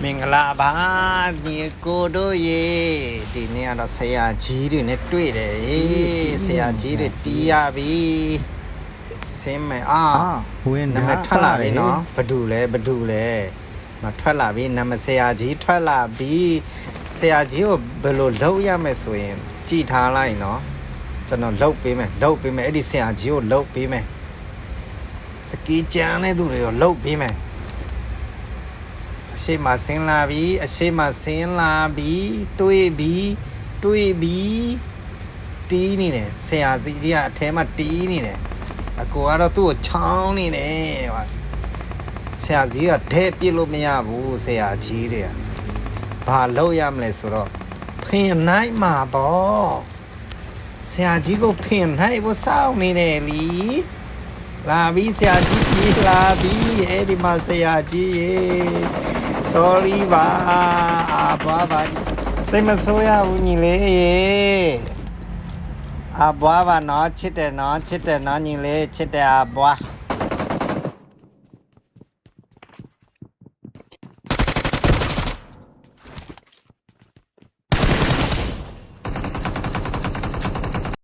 မင်္ဂလာပါဒီကိုတို့ရေဒီနေ့ကတော့ဆရာကြီးတွေနဲ့တွေ့တယ်ဆရာကြီးတွေတီးရပြီဆင်းမယ်ဝင်နာမည်ထွက်လာပြီနော်ဘဒူလဲမထွက်လာပြီနာမည်ဆရာကြီးထွက်လာပြီဆရာကြီးကိုဘယ်လိုလုပ်ရမယ်ဆိုရင်ကြည်ထားလိုက်နော်ကျွန်တော်လုပ်ပေးမယ်အဲ့ဒီဆရာကြီးကိုလုပ်ပေးမယ်စကီးကြမ်းတဲ့သူတွေကိုလုပ်ပေးမယ်အရှိမဆင်းလာပြီတွေးပြီးတီးနေတယ်ဆရာကြီးကအထဲမှာတီးနေတယ်အကိုကတော့သူ့ကိုချောင်းနေတယ်ဟာဆရာကြီးကဒဲပြစ်လို့မရဘူးဆရာကြီးတွေကဘာလုပ်ရမလဲဆိုတော့ဖင်နိုင်မှာပေါ့ဆရာကြီးကိုဖင်နိုင်ဖို့စောင့်နေတယ်လीလာပြီဆရာကြီးပြေးလာပြီအဲ့ဒီမှာဆရာကြီးရေ sorry ပါဘွားပါစိတ်မဆိုးရဘူးညီလေးရေဘွားပါနော်ချစ်တယ်နော်ညီလေးချစ်တယ်ဘွား